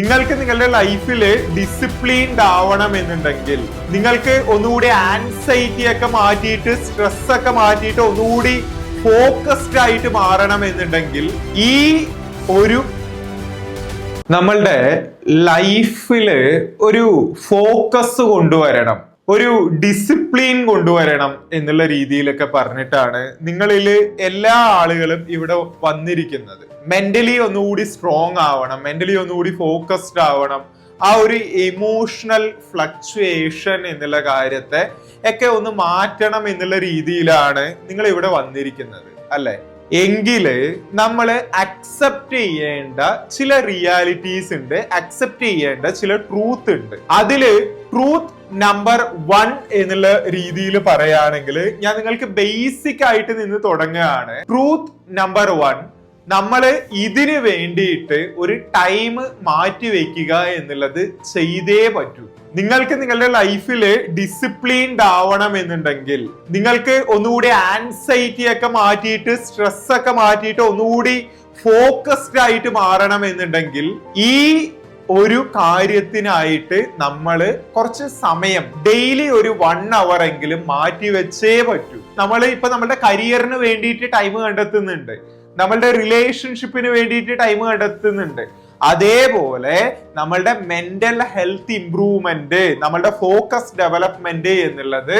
നിങ്ങൾക്ക് നിങ്ങളുടെ ലൈഫിൽ ഡിസിപ്ലിൻഡ് ആവണം എന്നുണ്ടെങ്കിൽ, നിങ്ങൾക്ക് ഒന്നുകൂടി ആൻസൈറ്റി ഒക്കെ മാറ്റിയിട്ട് സ്ട്രെസ് ഒക്കെ മാറ്റിയിട്ട് ഒന്നുകൂടി ഫോക്കസ്ഡ് ആയിട്ട് മാറണം എന്നുണ്ടെങ്കിൽ, ഈ ഒരു നമ്മളുടെ ലൈഫില് ഒരു ഫോക്കസ് കൊണ്ടുവരണം, ഒരു ഡിസിപ്ലിൻ കൊണ്ടുവരണം എന്നുള്ള രീതിയിലൊക്കെ പറഞ്ഞിട്ടാണ് നിങ്ങളിൽ എല്ലാ ആളുകളും ഇവിടെ വന്നിരിക്കുന്നത്. മെന്റലി ഒന്നുകൂടി സ്ട്രോങ് ആവണം, മെന്റലി ഒന്നുകൂടി ഫോക്കസ്ഡ് ആവണം, ആ ഒരു ഇമോഷണൽ ഫ്ലക്ച്വേഷൻ എന്നുള്ള കാര്യത്തെ ഒക്കെ ഒന്ന് മാറ്റണം എന്നുള്ള രീതിയിലാണ് നിങ്ങൾ ഇവിടെ വന്നിരിക്കുന്നത്, അല്ലെ? എങ്കില് നമ്മൾ അക്സെപ്റ്റ് ചെയ്യേണ്ട ചില റിയാലിറ്റീസ് ഉണ്ട്, അക്സെപ്റ്റ് ചെയ്യേണ്ട ചില ട്രൂത്ത് ഉണ്ട്. അതില് ട്രൂത്ത് നമ്പർ 1 എന്നുള്ള രീതിയിൽ പറയുകയാണെങ്കിൽ, ഞാൻ നിങ്ങൾക്ക് ബേസിക് ആയിട്ട് നിന്ന് തുടങ്ങുകയാണ്. ട്രൂത്ത് നമ്പർ 1, നമ്മൾ ഇതിന് വേണ്ടിയിട്ട് ഒരു ടൈം മാറ്റി വെക്കുക എന്നുള്ളത് ചെയ്തേ പറ്റൂ. നിങ്ങൾക്ക് നിങ്ങളുടെ ലൈഫിൽ ഡിസിപ്ലിൻഡ് ആവണം എന്നുണ്ടെങ്കിൽ, നിങ്ങൾക്ക് ഒന്നുകൂടി ആൻസൈറ്റി ഒക്കെ മാറ്റിയിട്ട് സ്ട്രെസ് ഒക്കെ മാറ്റിയിട്ട് ഒന്നുകൂടി ഫോക്കസ്ഡ് ആയിട്ട് മാറണം എന്നുണ്ടെങ്കിൽ, ഈ ഒരു കാര്യത്തിനായിട്ട് നമ്മൾ കുറച്ച് സമയം ഡെയിലി ഒരു 1 hour എങ്കിലും മാറ്റി വെച്ചേ പറ്റൂ. നമ്മൾ ഇപ്പൊ നമ്മുടെ കരിയറിന് വേണ്ടിയിട്ട് ടൈം കണ്ടെത്തുന്നുണ്ട്, നമ്മളുടെ റിലേഷൻഷിപ്പിന് വേണ്ടിയിട്ട് ടൈം കണ്ടെത്തുന്നുണ്ട്. അതേപോലെ നമ്മളുടെ മെന്റൽ ഹെൽത്ത് ഇംപ്രൂവ്മെന്റ്, നമ്മളുടെ ഫോക്കസ് ഡെവലപ്മെന്റ് എന്നുള്ളത്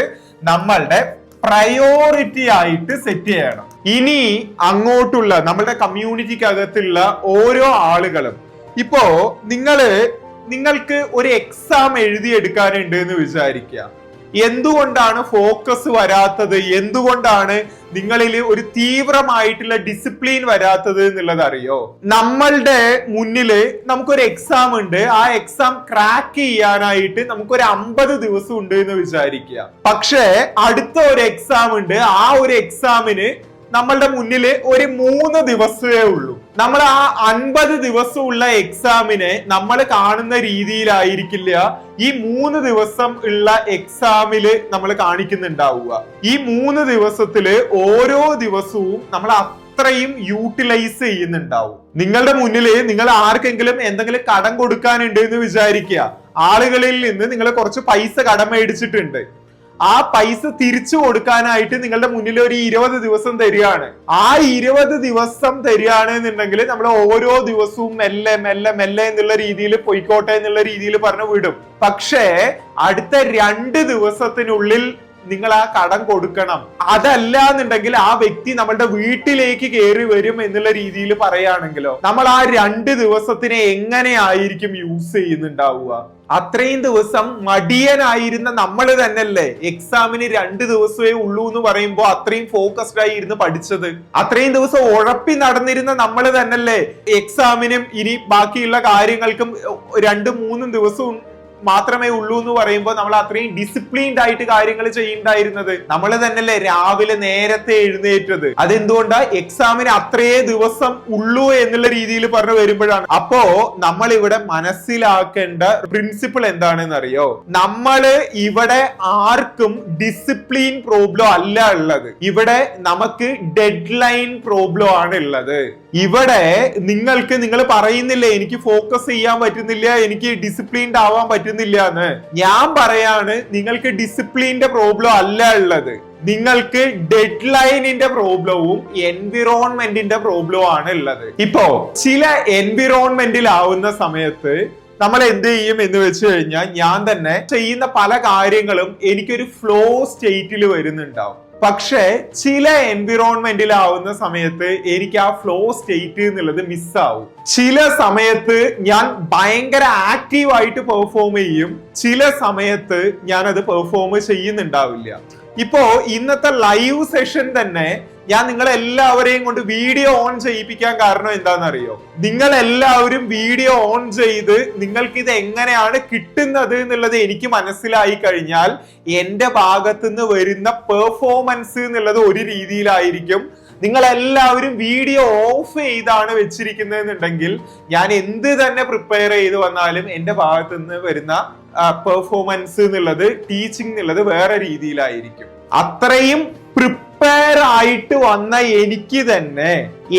നമ്മളുടെ പ്രയോറിറ്റി ആയിട്ട് സെറ്റ് ചെയ്യണം. ഇനി അങ്ങോട്ടുള്ള നമ്മളുടെ കമ്മ്യൂണിറ്റിക്കകത്തുള്ള ഓരോ ആളുകളും, ഇപ്പോ നിങ്ങൾക്ക് ഒരു എക്സാം എഴുതിയെടുക്കാനുണ്ട് എന്ന് വിചാരിക്കുക. എന്തുകൊണ്ടാണ് ഫോക്കസ് വരാത്തത്, എന്തുകൊണ്ടാണ് നിങ്ങളിൽ ഒരു തീവ്രമായിട്ടുള്ള ഡിസിപ്ലിൻ വരാത്തത് എന്നുള്ളത് അറിയോ? നമ്മളുടെ മുന്നില് നമുക്കൊരു എക്സാം ഉണ്ട്, ആ എക്സാം ക്രാക്ക് ചെയ്യാനായിട്ട് നമുക്കൊരു 50 ദിവസം ഉണ്ട് എന്ന് വിചാരിക്കുക. പക്ഷേ അടുത്ത ഒരു എക്സാം ഉണ്ട്, ആ ഒരു എക്സാമിന് നമ്മളുടെ മുന്നില് ഒരു 3 ദിവസമേ ഉള്ളൂ. നമ്മൾ ആ 50 ദിവസമുള്ള എക്സാമിനെ നമ്മൾ കാണുന്ന രീതിയിലായിരിക്കില്ല ഈ 3 ദിവസം ഉള്ള എക്സാമില് നമ്മൾ കാണിക്കുന്നുണ്ടാവുക. ഈ 3 ദിവസത്തില് ഓരോ ദിവസവും നമ്മൾ അത്രയും യൂട്ടിലൈസ് ചെയ്യുന്നുണ്ടാവും. നിങ്ങളുടെ മുന്നില് നിങ്ങൾ ആർക്കെങ്കിലും എന്തെങ്കിലും കടം കൊടുക്കാനുണ്ട് എന്ന് വിചാരിക്കുക. ആളുകളിൽ നിന്ന് നിങ്ങൾ കുറച്ച് പൈസ കടം മേടിച്ചിട്ടുണ്ട്, ആ പൈസ തിരിച്ചു കൊടുക്കാനായിട്ട് നിങ്ങളുടെ മുന്നിൽ ഒരു 20 ദിവസം തരികയാണ്. ആ 20 ദിവസം തരികയാണ് എന്നുണ്ടെങ്കിൽ നമ്മൾ ഓരോ ദിവസവും മെല്ലെ മെല്ലെ മെല്ലെ എന്നുള്ള രീതിയിൽ പൊയ്ക്കോട്ടെ എന്നുള്ള രീതിയിൽ പറഞ്ഞു വിടും. പക്ഷേ അടുത്ത 2 ദിവസത്തിനുള്ളിൽ നിങ്ങൾ ആ കടം കൊടുക്കണം. അതല്ല എന്നുണ്ടെങ്കിൽ ആ വ്യക്തി നമ്മളുടെ വീട്ടിലേക്ക് കയറി വരും എന്നുള്ള രീതിയിൽ പറയുകയാണെങ്കിലോ, നമ്മൾ ആ 2 ദിവസത്തിനെ എങ്ങനെയായിരിക്കും യൂസ് ചെയ്യുന്നുണ്ടാവുക? അത്രയും ദിവസം മടിയനായിരുന്ന നമ്മൾ തന്നെയല്ലേ എക്സാമിന് 2 ദിവസമേ ഉള്ളൂ എന്ന് പറയുമ്പോൾ അത്രയും ഫോക്കസ്ഡ് ആയി ഇരുന്ന് പഠിച്ചത്? അത്രയും ദിവസം ഉഴപ്പി നടന്നിരുന്ന നമ്മൾ തന്നെയല്ലേ എക്സാമിനും ഇനി ബാക്കിയുള്ള കാര്യങ്ങൾക്കും 2-3 ദിവസവും മാത്രമേ ഉള്ളൂ എന്ന് പറയുമ്പോൾ നമ്മൾ അത്രയും ഡിസിപ്ലിൻഡ് ആയിട്ട് കാര്യങ്ങൾ ചെയ്യണ്ടായിരുന്നത്? നമ്മൾ തന്നെയല്ലേ രാവിലെ നേരത്തെ എഴുന്നേറ്റത്? അതെന്തുകൊണ്ടാ? എക്സാമിന് അത്രേ ദിവസം ഉള്ളൂ എന്നുള്ള രീതിയിൽ പറഞ്ഞു വരുമ്പോഴാണ്. അപ്പോ നമ്മൾ ഇവിടെ മനസ്സിലാക്കേണ്ട പ്രിൻസിപ്പിൾ എന്താണെന്ന് അറിയോ? നമ്മള് ഇവിടെ ആർക്കും ഡിസിപ്ലിൻ പ്രോബ്ലം അല്ല ഉള്ളത്, ഇവിടെ നമുക്ക് ഡെഡ് ലൈൻ പ്രോബ്ലം ആണ് ഉള്ളത്. ഇവിടെ നിങ്ങൾ പറയുന്നില്ലേ എനിക്ക് ഫോക്കസ് ചെയ്യാൻ പറ്റുന്നില്ല, എനിക്ക് ഡിസിപ്ലിൻഡ് ആവാൻ പറ്റുന്നില്ല എന്ന്. ഞാൻ പറയാണ്, നിങ്ങൾക്ക് ഡിസിപ്ലിന്റെ പ്രോബ്ലം അല്ല ഉള്ളത്, നിങ്ങൾക്ക് ഡെഡ് ലൈനിന്റെ പ്രോബ്ലവും എൻവിറോൺമെന്റിന്റെ പ്രോബ്ലവും ആണ് ഉള്ളത്. ഇപ്പോ ചില എൻവിറോൺമെന്റിലാവുന്ന സമയത്ത് നമ്മൾ എന്ത് ചെയ്യും എന്ന് വെച്ച് കഴിഞ്ഞാൽ, ഞാൻ തന്നെ ചെയ്യുന്ന പല കാര്യങ്ങളും എനിക്കൊരു ഫ്ലോ സ്റ്റേറ്റിൽ വരുന്നുണ്ടാവും. പക്ഷെ ചില എൻവിറോൺമെന്റിലാവുന്ന സമയത്ത് എനിക്ക് ആ ഫ്ലോ സ്റ്റേറ്റ് എന്നുള്ളത് മിസ്സാവും. ചില സമയത്ത് ഞാൻ ഭയങ്കര ആക്റ്റീവ് ആയിട്ട് പെർഫോം ചെയ്യും, ചില സമയത്ത് ഞാൻ അത് പെർഫോം ചെയ്യുന്നുണ്ടാവില്ല. ഇപ്പോ ഇന്നത്തെ ലൈവ് സെഷൻ തന്നെ ഞാൻ നിങ്ങളെല്ലാവരെയും കൊണ്ട് വീഡിയോ ഓൺ ചെയ്യിപ്പിക്കാൻ കാരണം എന്താണെന്നറിയോ? നിങ്ങൾ എല്ലാവരും വീഡിയോ ഓൺ ചെയ്ത് നിങ്ങൾക്ക് ഇത് എങ്ങനെയാണ് കിട്ടുന്നത് എന്നുള്ളത് എനിക്ക് മനസ്സിലായി കഴിഞ്ഞാൽ എന്റെ ഭാഗത്തുനിന്ന് വരുന്ന പെർഫോമൻസ് എന്നുള്ളത് ഒരു രീതിയിലായിരിക്കും. നിങ്ങൾ എല്ലാവരും വീഡിയോ ഓഫ് ചെയ്താണ് വെച്ചിരിക്കുന്നതെന്നുണ്ടെങ്കിൽ ഞാൻ എന്ത് തന്നെ പ്രിപ്പയർ ചെയ്ത് വന്നാലും എന്റെ ഭാഗത്തു നിന്ന് വരുന്ന പെർഫോമൻസ് എന്നുള്ളത്, ടീച്ചിങ് എന്നുള്ളത് വേറെ രീതിയിലായിരിക്കും. അത്രയും പ്രിപ്പയർ ആയിട്ട് വന്ന എനിക്ക് തന്നെ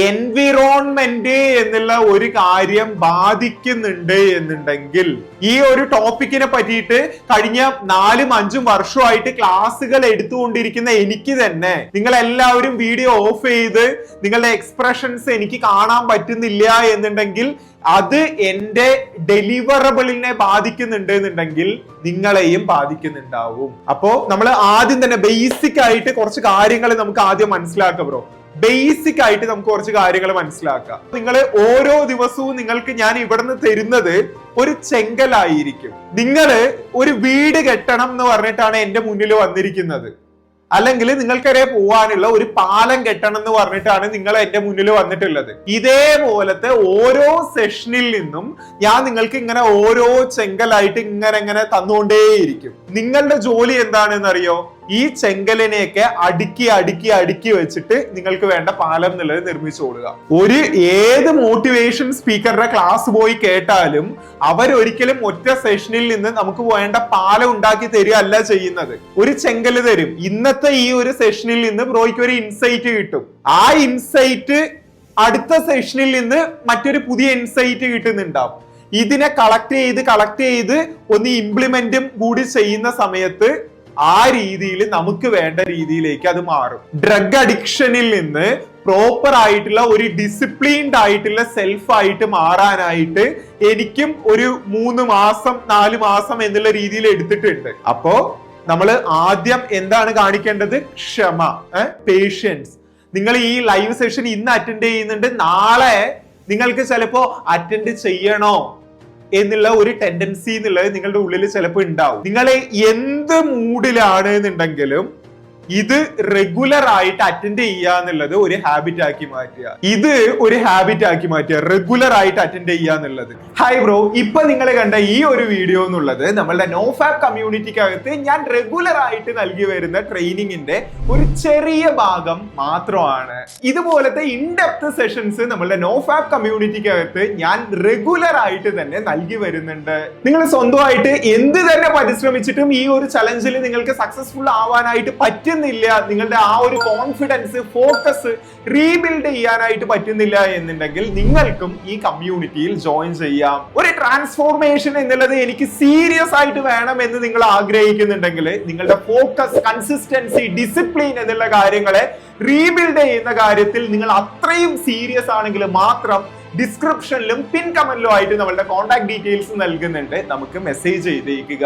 എൻവിറോൺമെന്റ് എന്നുള്ള ഒരു കാര്യം ബാധിക്കുന്നുണ്ട് എന്നുണ്ടെങ്കിൽ, ഈ ഒരു ടോപ്പിക്കിനെ പറ്റിയിട്ട് കഴിഞ്ഞ 4-5 വർഷമായിട്ട് ക്ലാസ്സുകൾ എടുത്തുകൊണ്ടിരിക്കുന്ന എനിക്ക് തന്നെ നിങ്ങൾ എല്ലാവരും വീഡിയോ ഓഫ് ചെയ്ത് നിങ്ങളുടെ എക്സ്പ്രഷൻസ് എനിക്ക് കാണാൻ പറ്റുന്നില്ല എന്നുണ്ടെങ്കിൽ അത് എന്റെ ഡെലിവറബിളിനെ ബാധിക്കുന്നുണ്ട് എന്നുണ്ടെങ്കിൽ നിങ്ങളെയും ബാധിക്കുന്നുണ്ടാവും. അപ്പോ നമ്മൾ ആദ്യം തന്നെ ബേസിക് ആയിട്ട് കുറച്ച് കാര്യങ്ങൾ നമുക്ക് ആദ്യം മനസ്സിലാക്കാം ബ്രോ. ബേസിക് ആയിട്ട് നമുക്ക് കുറച്ച് കാര്യങ്ങൾ മനസ്സിലാക്കാം. നിങ്ങൾ ഓരോ ദിവസവും നിങ്ങൾക്ക് ഞാൻ ഇവിടുന്ന് തരുന്നത് ഒരു ചെങ്കലായിരിക്കും. നിങ്ങൾ ഒരു വീട് കെട്ടണം എന്ന് പറഞ്ഞിട്ടാണ് എന്റെ മുന്നിൽ വന്നിരിക്കുന്നത്, അല്ലെങ്കിൽ നിങ്ങൾക്കറിയാൻ പോവാനുള്ള ഒരു പാലം കെട്ടണം എന്ന് പറഞ്ഞിട്ടാണ് നിങ്ങൾ എന്റെ മുന്നിൽ വന്നിട്ടുള്ളത്. ഇതേപോലത്തെ ഓരോ സെഷനിൽ നിന്നും ഞാൻ നിങ്ങൾക്ക് ഇങ്ങനെ ഓരോ ചെങ്കലായിട്ട് ഇങ്ങനെ തന്നുകൊണ്ടേയിരിക്കും. നിങ്ങളുടെ ജോലി എന്താണെന്ന് അറിയോ? ഈ ചെങ്കലിനെയൊക്കെ അടുക്കി വെച്ചിട്ട് നിങ്ങൾക്ക് വേണ്ട പാലം എന്നുള്ളത് നിർമ്മിച്ചോളുക. ഏത് മോട്ടിവേഷൻ സ്പീക്കറുടെ ക്ലാസ് പോയി കേട്ടാലും അവരൊരിക്കലും ഒറ്റ സെഷനിൽ നിന്ന് നമുക്ക് വേണ്ട പാലം ഉണ്ടാക്കി തരികയല്ല ചെയ്യുന്നത്. ഒരു ചെങ്കല് തരും. ഇന്നത്തെ ഈ ഒരു സെഷനിൽ നിന്ന് ബ്രോയ്ക്ക് ഒരു ഇൻസൈറ്റ് കിട്ടും. ആ ഇൻസൈറ്റ് അടുത്ത സെഷനിൽ നിന്ന് മറ്റൊരു പുതിയ ഇൻസൈറ്റ് കിട്ടുന്നുണ്ടാവും. ഇതിനെ കളക്ട് ചെയ്ത് ഒന്ന് ഇംപ്ലിമെന്റും കൂടി ചെയ്യുന്ന സമയത്ത് ആ രീതിയിൽ നമുക്ക് വേണ്ട രീതിയിലേക്ക് അത് മാറും. ഡ്രഗ് അഡിക്ഷനിൽ നിന്ന് പ്രോപ്പർ ആയിട്ടുള്ള ഒരു ഡിസിപ്ലിൻഡ് ആയിട്ടുള്ള സെൽഫ് ആയിട്ട് മാറാനായിട്ട് എനിക്കും ഒരു 3 മാസം 4 മാസം എന്നുള്ള രീതിയിൽ എടുത്തിട്ടുണ്ട്. അപ്പോ നമ്മൾ ആദ്യം എന്താണ് കാണിക്കേണ്ടത്? ക്ഷമ, പേഷ്യൻസ്. നിങ്ങൾ ഈ ലൈവ് സെഷൻ ഇന്ന് അറ്റൻഡ് ചെയ്യുന്നുണ്ട്, നാളെ നിങ്ങൾക്ക് ചിലപ്പോ അറ്റൻഡ് ചെയ്യണോ എന്നുള്ള ഒരു ടെൻഡൻസി എന്നുള്ളത് നിങ്ങളുടെ ഉള്ളിൽ ചിലപ്പോൾ ഉണ്ടാവും. നിങ്ങൾ എന്ത് മൂഡിലാണ് എന്നുണ്ടെങ്കിലും ഇത് റെഗുലർ ആയിട്ട് അറ്റൻഡ് ചെയ്യുക എന്നുള്ളത് ഒരു ഹാബിറ്റ് ആക്കി മാറ്റുക. റെഗുലർ ആയിട്ട് അറ്റൻഡ് ചെയ്യുക എന്നുള്ളത്. ഹായ് ബ്രോ, ഇപ്പൊ നിങ്ങൾ കണ്ട ഈ ഒരു വീഡിയോ എന്നുള്ളത് നമ്മളുടെ നോഫാബ് കമ്മ്യൂണിറ്റിക്കകത്ത് ഞാൻ റെഗുലർ ആയിട്ട് നൽകി വരുന്ന ട്രെയിനിങ്ങിന്റെ ഒരു ചെറിയ ഭാഗം മാത്രമാണ്. ഇതുപോലത്തെ ഇൻഡെപ്ത് സെഷൻസ് നമ്മളുടെ നോഫാബ് കമ്മ്യൂണിറ്റിക്കകത്ത് ഞാൻ റെഗുലർ ആയിട്ട് തന്നെ നൽകി വരുന്നുണ്ട്. നിങ്ങൾ സ്വന്തമായിട്ട് എന്ത് തന്നെ പരിശ്രമിച്ചിട്ടും ഈ ഒരു ചലഞ്ചിൽ നിങ്ങൾക്ക് സക്സസ്ഫുൾ ആവാനായിട്ട് പറ്റുന്നില്ല, നിങ്ങളുടെ ആ ഒരു കോൺഫിഡൻസ്, ഫോക്കസ് റീബിൽഡ് ചെയ്യാനായിട്ട് പറ്റുന്നില്ല എന്നുണ്ടെങ്കിൽ നിങ്ങൾക്കും ഈ കമ്മ്യൂണിറ്റിയിൽ ജോയിൻ ചെയ്യാം. ഒരു ട്രാൻസ്ഫോർമേഷൻ എന്നുള്ളത് എനിക്ക് സീരിയസ് ആയിട്ട് വേണം എന്ന് നിങ്ങൾ ആഗ്രഹിക്കുന്നുണ്ടെങ്കിൽ നിങ്ങളുടെ ഫോക്കസ്, കൺസിസ്റ്റൻസി, ഡിസിപ്ലിൻ എന്നുള്ള കാര്യങ്ങളെ റീബിൽഡ് ചെയ്യുന്ന കാര്യത്തിൽ നിങ്ങൾ അത്രയും സീരിയസ് ആണെങ്കിൽ മാത്രം ഡിസ്ക്രിപ്ഷനിലും പിൻ കമന്റിലും ആയിട്ട് നമ്മളുടെ കോൺടാക്ട് ഡീറ്റെയിൽസ് നൽകുന്നുണ്ട്. നമുക്ക് മെസ്സേജ് ചെയ്തേക്കുക.